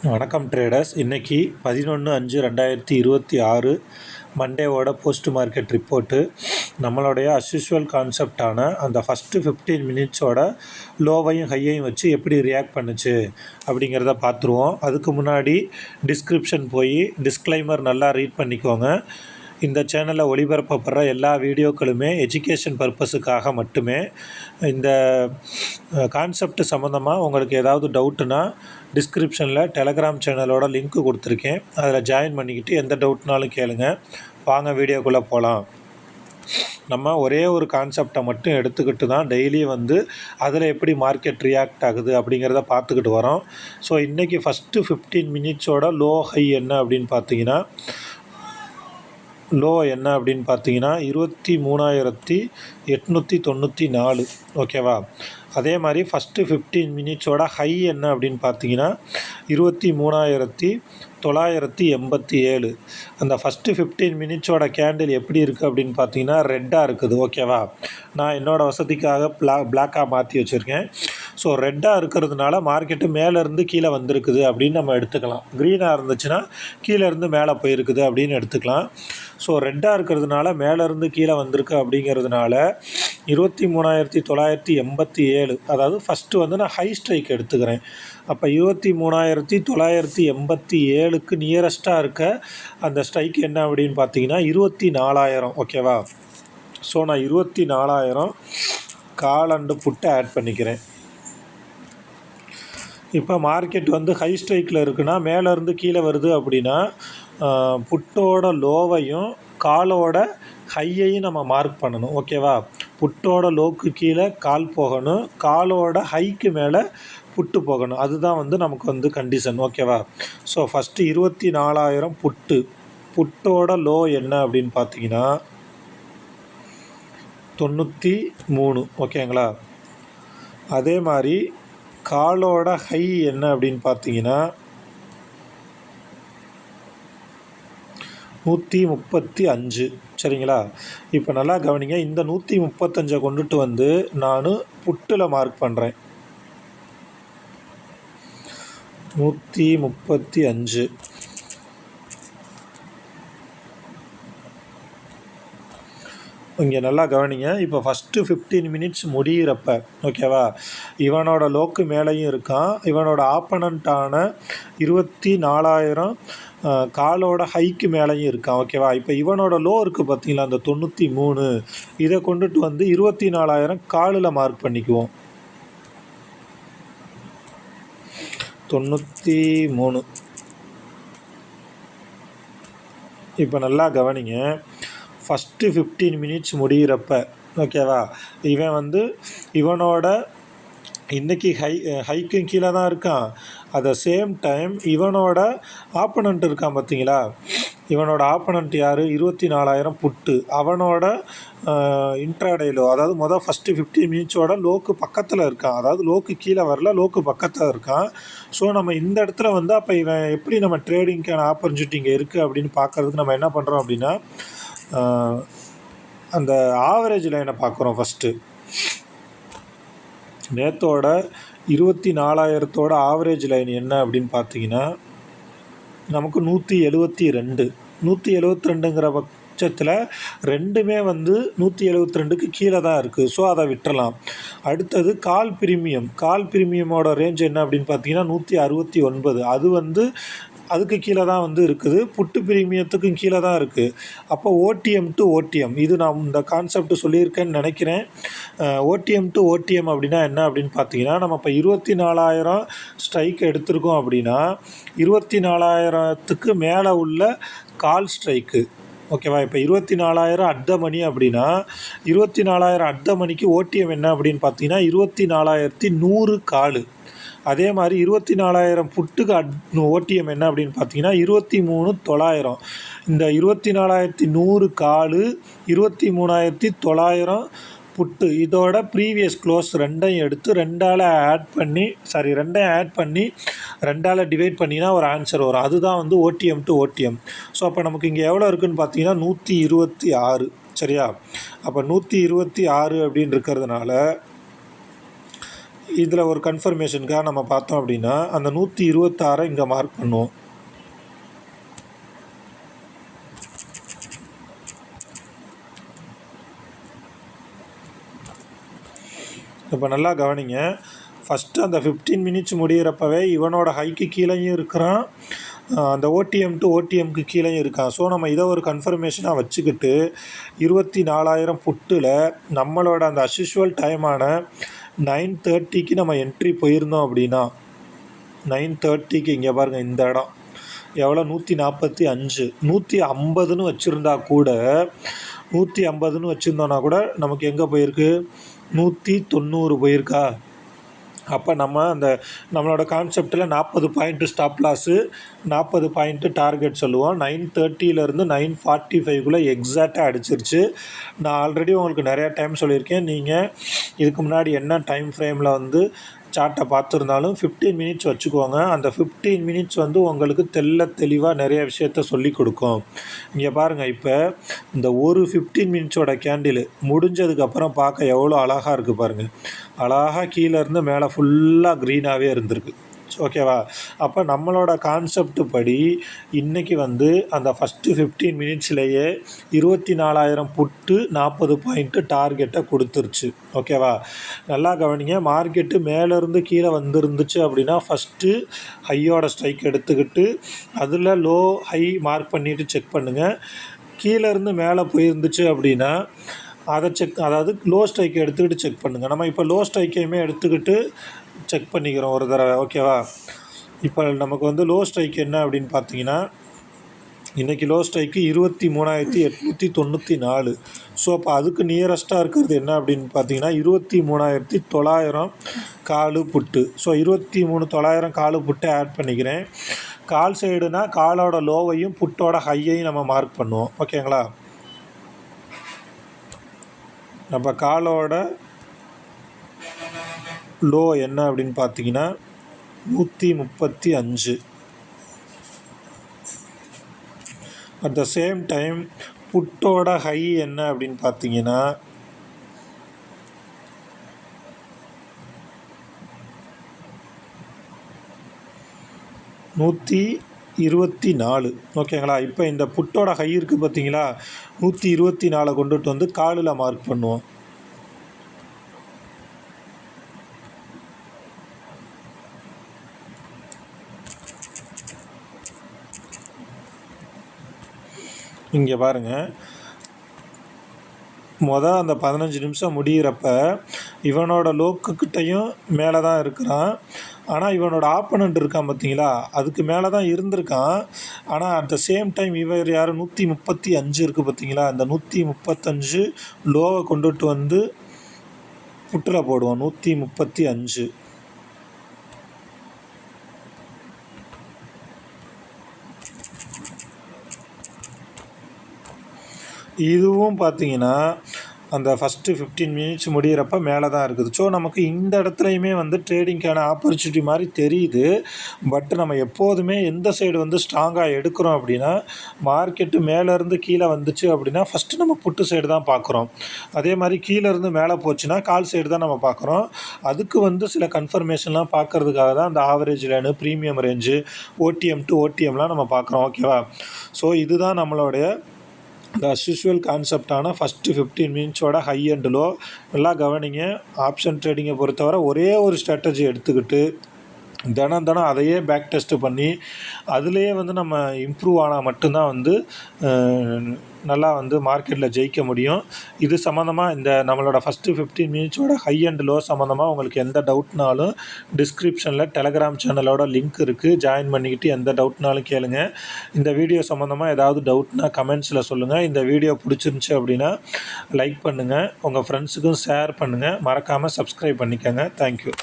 வணக்கம் ட்ரேடர்ஸ். இன்றைக்கி 11/5/2026 மண்டேவோட post market report. நம்மளுடைய அஸ்யூஷுவல் கான்செப்டான அந்த ஃபஸ்ட்டு 15 மினிட்ஸோட லோவையும் ஹையையும் வச்சு எப்படி ரியாக்ட் பண்ணுச்சு அப்படிங்கிறத பார்த்துருவோம். அதுக்கு முன்னாடி டிஸ்கிரிப்ஷன் போய் டிஸ்க்ளைமர் நல்லா ரீட் பண்ணிக்கோங்க. இந்த சேனலில் ஒளிபரப்பப்படுற எல்லா வீடியோக்களுமே எஜுகேஷன் பர்பஸுக்காக மட்டுமே. இந்த கான்செப்ட் சம்மந்தமாக உங்களுக்கு ஏதாவது டவுட்டுனா டிஸ்கிரிப்ஷனில் டெலகிராம் சேனலோட லிங்க் கொடுத்துருக்கேன். அதில் ஜாயின் பண்ணிக்கிட்டு எந்த டவுட்னாலும் கேளுங்க. வாங்க வீடியோக்குள்ளே போகலாம். நம்ம ஒரே ஒரு கான்செப்டை மட்டும் எடுத்துக்கிட்டு தான் டெய்லி அதில் எப்படி மார்க்கெட் ரியாக்ட் ஆகுது அப்படிங்கிறத பார்த்துக்கிட்டு வரோம். ஸோ இன்றைக்கி ஃபஸ்ட்டு 15 மினிட்ஸோட லோ ஹை என்ன அப்படின்னு பார்த்தீங்கன்னா, லோ என்ன அப்படின்னு பார்த்தீங்கன்னா 23,894. ஓகேவா? அதே மாதிரி ஃபஸ்ட்டு 15 மினிட்ஸோட ஹை என்ன அப்படின்னு பார்த்தீங்கன்னா 23,987. அந்த ஃபஸ்ட்டு 15 மினிட்ஸோட கேண்டில் எப்படி இருக்குது அப்படின்னு பார்த்தீங்கன்னா ரெட்டாக இருக்குது. ஓகேவா? நான் என்னோடய வசதிக்காக பிளாக்காக மாற்றி வச்சுருக்கேன். ஸோ ரெட்டாக இருக்கிறதுனால மார்க்கெட்டு மேலேருந்து கீழே வந்திருக்குது அப்படின்னு நம்ம எடுத்துக்கலாம். க்ரீனாக இருந்துச்சுன்னா கீழேருந்து மேலே போயிருக்குது அப்படின்னு எடுத்துக்கலாம். ஸோ ரெட்டாக இருக்கிறதுனால மேலேருந்து கீழே வந்திருக்கு அப்படிங்கிறதுனால 23,987, அதாவது ஃபஸ்ட்டு நான் ஹை ஸ்ட்ரைக் எடுத்துக்கிறேன். அப்போ 23,987க்கு நியரஸ்ட்டாக இருக்க அந்த ஸ்ட்ரைக் என்ன அப்படின்னு பார்த்தீங்கன்னா 24,000. ஓகேவா? ஸோ நான் 24,000 கால் அண்டு புட்டை ஆட் பண்ணிக்கிறேன். இப்போ மார்க்கெட் ஹை ஸ்ட்ரைக்கில் இருக்குன்னா மேலேருந்து கீழே வருது அப்படின்னா புட்டோட லோவையும் காலோட ஹையையும் நம்ம மார்க் பண்ணணும். ஓகேவா? புட்டோட லோக்கு கீழே கால் போகணும், காலோட ஹைக்கு மேலே புட்டு போகணும். அதுதான் நமக்கு கண்டிஷன். ஓகேவா? ஸோ ஃபஸ்ட்டு 24,000 புட்டோட லோ என்ன அப்படின்னு பார்த்தீங்கன்னா 93. ஓகேங்களா? அதே மாதிரி காலோட ஹை என்ன அப்படின்னு பார்த்தீங்கன்னா 135. சரிங்களா? இப்போ நல்லா கவனிங்க. இந்த 135 கொண்டுட்டு நான் புட்டில் மார்க் பண்ணுறேன். 135. இங்கே நல்லா கவனிங்க. இப்போ ஃபஸ்ட்டு 15 மினிட்ஸ் முடிகிறப்ப, ஓகேவா, இவனோட லோக்கு மேலேயும் இருக்கான், இவனோட ஆப்பனண்ட்டான 24,000 காலோட ஹைக்கு மேலேயும் இருக்கான். ஓகேவா? இப்போ இவனோட லோ இருக்குது பார்த்தீங்களா, அந்த 93, இதை கொண்டுட்டு 24,000 காலில் மார்க் பண்ணிக்குவோம். 93. இப்போ நல்லா கவனிங்க. ஃபஸ்ட்டு 15 மினிட்ஸ் முடிகிறப்ப, ஓகேவா, இவன் இவனோட இன்றைக்கி ஹைக்கும் கீழே தான் இருக்கான். அட் த சேம் டைம் இவனோட ஆப்பனண்ட் இருக்கான் பார்த்தீங்களா, இவனோட ஆப்பனண்ட் யார்? 24,000 புட்டு. அவனோட இன்ட்ராடேலோ, அதாவது ஃபஸ்ட்டு 15 மினிட்ஸோட லோக்கு பக்கத்தில் இருக்கான். அதாவது லோக்கு கீழே வரல, லோக்கு பக்கத்தில் இருக்கான். ஸோ நம்ம இந்த இடத்துல அப்போ இவன் எப்படி நம்ம ட்ரேடிங்க்கான ஆப்பர்ச்சுனிட்டி இங்கே இருக்குது அப்படின்னு பார்க்குறதுக்கு நம்ம என்ன பண்ணுறோம் அப்படின்னா அந்த ஆவரேஜ் லைனை பார்க்குறோம். ஃபஸ்ட்டு நேத்தோட 24,000 ஆவரேஜ் லைன் என்ன அப்படின்னு பார்த்தீங்கன்னா நமக்கு 172. 172ங்கிற பட்சத்தில் ரெண்டுமே 172க்கு கீழே தான் இருக்குது. ஸோ அதை விட்டுறலாம். அடுத்தது கால் ப்ரீமியமோட ரேஞ்ச் என்ன அப்படின்னு பார்த்தீங்கன்னா 169. அது அதுக்கு கீழே தான் இருக்குது. புட்டு பிரீமியத்துக்கும் கீழே தான் இருக்குது. அப்போ ஓடிஎம் டு ஓடிஎம், இது நான் இந்த கான்செப்ட் சொல்லியிருக்கேன்னு நினைக்கிறேன். ஓடிஎம் டு ஓடிஎம் அப்படின்னா என்ன அப்படின்னு பார்த்தீங்கன்னா, நம்ம இப்போ 24,000 ஸ்ட்ரைக் எடுத்திருக்கோம் அப்படின்னா 24,000த்துக்கு மேலே உள்ள கால் ஸ்ட்ரைக்கு. ஓகேவா? இப்போ 24,000 அட் த மணி அப்படின்னா 24,000 அட் த மணிக்கு ஓடிஎம் என்ன அப்படின்னு பார்த்தீங்கன்னா 24,100 கால். அதே மாதிரி 24,000 புட்டுக்கு ஓடிஎம் என்ன அப்படின்னு பார்த்தீங்கன்னா 23,900. இந்த 24,100 கால், 23,900 புட்டு, இதோட ப்ரீவியஸ் க்ளோஸ் ரெண்டையும் எடுத்து ரெண்டால் ஆட் பண்ணி 2ஆல் டிவைட் பண்ணினா ஒரு ஆன்சர் வரும். அதுதான் ஓடிஎம் டு ஓடிஎம். ஸோ அப்போ நமக்கு இங்கே எவ்வளோ இருக்குதுன்னு பார்த்தீங்கன்னா 126. சரியா? அப்போ 126 அப்படின்னு இருக்கிறதுனால இதில் ஒரு கன்ஃபர்மேஷனுக்காக நம்ம பார்த்தோம் அப்படின்னா அந்த 126 இங்கே மார்க் பண்ணுவோம். இப்போ நல்லா கவனிங்க. ஃபஸ்ட்டு அந்த 15 மினிட்ஸ் முடிகிறப்பவே இவனோட ஹைக்கு கீழேயும் இருக்கிறான், அந்த ஓடிஎம் டு ஓடிஎம்க்கு கீழேயும் இருக்கான். ஸோ நம்ம இதை ஒரு கன்ஃபர்மேஷனாக வச்சுக்கிட்டு 24,000 புட்டில் நம்மளோட அந்த அஸ்யூஷுவல் டைமான 9:30க்கு நம்ம என்ட்ரி போயிருந்தோம் அப்படின்னா 9:30க்கு இங்கே பாருங்கள் இந்த இடம் எவ்வளோ 145 150ன்னு வச்சுருந்தா கூட 150ன்னு வச்சுருந்தோன்னா கூட நமக்கு எங்கே போயிருக்கு 190 போயிருக்கா. அப்போ நம்ம அந்த நம்மளோட கான்செப்டில் 40 point stop loss 40 point target சொல்லுவோம். 9:30லேருந்து 9:45க்குள்ளே எக்ஸாக்டாக அடிச்சிருச்சு. நான் ஆல்ரெடி உங்களுக்கு நிறையா டைம் சொல்லியிருக்கேன். நீங்கள் இதுக்கு முன்னாடி என்ன டைம் ஃப்ரேமில் வந்து சார்ட்டை பார்த்துருந்தாலும் 15 மினிட்ஸ் வச்சுக்கோங்க. அந்த 15 மினிட்ஸ் வந்து உங்களுக்கு தெளிவாக நிறைய விஷயத்த சொல்லி கொடுக்கும். இங்கே பாருங்கள், இப்போ இந்த ஒரு 15 மினிட்ஸோட கேண்டில் முடிஞ்சதுக்கப்புறம் பார்க்க எவ்வளோ அழகாக இருக்குது பாருங்கள். அழகாக கீழேருந்து மேலே ஃபுல்லாக க்ரீனாகவே இருந்திருக்கு. ஓகேவா? அப்போ நம்மளோட கான்செப்ட் படி இன்றைக்கி வந்து அந்த ஃபஸ்ட்டு 15 மினிட்ஸ்லேயே 24,000 புட்டு 40 பாயிண்ட்டு டார்கெட்டை கொடுத்துருச்சு. ஓகேவா? நல்லா கவனிங்க. மார்க்கெட்டு மேலேருந்து கீழே வந்துருந்துச்சு அப்படின்னா ஃபஸ்ட்டு ஹையோட ஸ்ட்ரைக் எடுத்துக்கிட்டு அதில் லோ ஹை மார்க் பண்ணிவிட்டு செக் பண்ணுங்கள். கீழேருந்து மேலே போயிருந்துச்சு அப்படின்னா அதை அதாவது லோ ஸ்ட்ரைக்கை எடுத்துக்கிட்டு செக் பண்ணுங்கள். நம்ம இப்போ லோ ஸ்ட்ரைக்கையுமே எடுத்துக்கிட்டு செக் பண்ணிக்கிறோம் ஒரு தடவை. ஓகேவா? இப்போ நமக்கு வந்து லோ ஸ்ட்ரைக் என்ன அப்படின்னு பார்த்தீங்கன்னா இன்றைக்கி லோ ஸ்ட்ரைக்கு 23,894. ஸோ அப்போ அதுக்கு நியரஸ்ட்டாக இருக்கிறது என்ன அப்படின்னு பார்த்தீங்கன்னா 23,900 காலு புட்டு. ஸோ 23,900 காலு புட்டை ஆட் பண்ணிக்கிறேன். கால் சைடுனா காலோட லோவையும் புட்டோட ஹையையும் நம்ம மார்க் பண்ணுவோம். ஓகேங்களா? நம்ம காலோட லோ என்ன அப்படின்னு பார்த்தீங்கன்னா 135. அட் த சேம் டைம் புட்டோட ஹை என்ன அப்படின்னு பார்த்தீங்கன்னா 124. ஓகேங்களா? இப்போ இந்த புட்டோட ஹை இருக்குது பார்த்தீங்களா, 124 கொண்டுட்டு வந்து காலில் மார்க் பண்ணுவோம். இங்கே பாருங்கள், அந்த 15 நிமிஷம் முடிகிறப்ப இவனோட லோக்குக்கிட்டையும் மேலே தான் இருக்கிறான். ஆனால் இவனோட ஆப்பனண்ட் இருக்கான் பார்த்தீங்களா, அதுக்கு மேலே தான் இருந்திருக்கான். ஆனால் அட் த சேம் டைம் இவர் யார் 135 இருக்குது பார்த்தீங்களா, அந்த 135 லோவை கொண்டுட்டு வந்து புட்டில் போடுவோம். 135 இதுவும் பார்த்தீங்கன்னா அந்த ஃபஸ்ட்டு 15 மினிட்ஸ் முடிகிறப்ப மேலே தான் இருக்குது. ஸோ நமக்கு இந்த இடத்துலையுமே வந்து ட்ரேடிங்க்கான ஆப்பர்ச்சுனிட்டி மாதிரி தெரியுது. பட் நம்ம எப்போதுமே எந்த சைடு வந்து ஸ்ட்ராங்காக எடுக்கிறோம் அப்படின்னா மார்க்கெட்டு மேலேருந்து கீழே வந்துச்சு அப்படின்னா ஃபஸ்ட்டு நம்ம புட்டு சைடு தான் பார்க்குறோம். அதே மாதிரி கீழேருந்து மேலே போச்சுன்னா கால் சைடு தான் நம்ம பார்க்குறோம். அதுக்கு வந்து சில கன்ஃபர்மேஷன்லாம் பார்க்குறதுக்காக தான் அந்த average line, premium range, OTM to ஓடிஎம்லாம் நம்ம பார்க்குறோம். ஓகேவா? ஸோ இதுதான் நம்மளுடைய இந்த அஸ்யூஷுவல் கான்செப்டான ஃபஸ்ட்டு 15 மினிட்ஸோட ஹை அண்ட் லோ. நல்லா கவனிங்க. ஆப்ஷன் ட்ரேடிங்கை பொறுத்தவரை ஒரே ஒரு ஸ்ட்ராட்டஜி எடுத்துக்கிட்டு தினம் அதையே பேக் டெஸ்ட்டு பண்ணி அதுலேயே வந்து நம்ம இம்ப்ரூவ் ஆனால் மட்டும்தான் வந்து நல்லா வந்து மார்க்கெட்டில் ஜெயிக்க முடியும். இது சம்மந்தமாக இந்த நம்மளோட ஃபஸ்ட்டு 15 மினிட்ஸோட ஹை அண்ட் லோ சம்மந்தமாக உங்களுக்கு எந்த டவுட்னாலும் டிஸ்கிரிப்ஷனில் டெலகிராம் சேனலோட லிங்க் இருக்குது, ஜாயின் பண்ணிக்கிட்டு எந்த டவுட்னாலும் கேளுங்க. இந்த வீடியோ சம்மந்தமாக ஏதாவது டவுட்னால் கமெண்ட்ஸில் சொல்லுங்கள். இந்த வீடியோ பிடிச்சிருந்துச்சி அப்படின்னா லைக் பண்ணுங்கள், உங்கள் ஃப்ரெண்ட்ஸுக்கும் ஷேர் பண்ணுங்கள், மறக்காமல் சப்ஸ்கிரைப் பண்ணிக்கோங்க. தேங்க்யூ.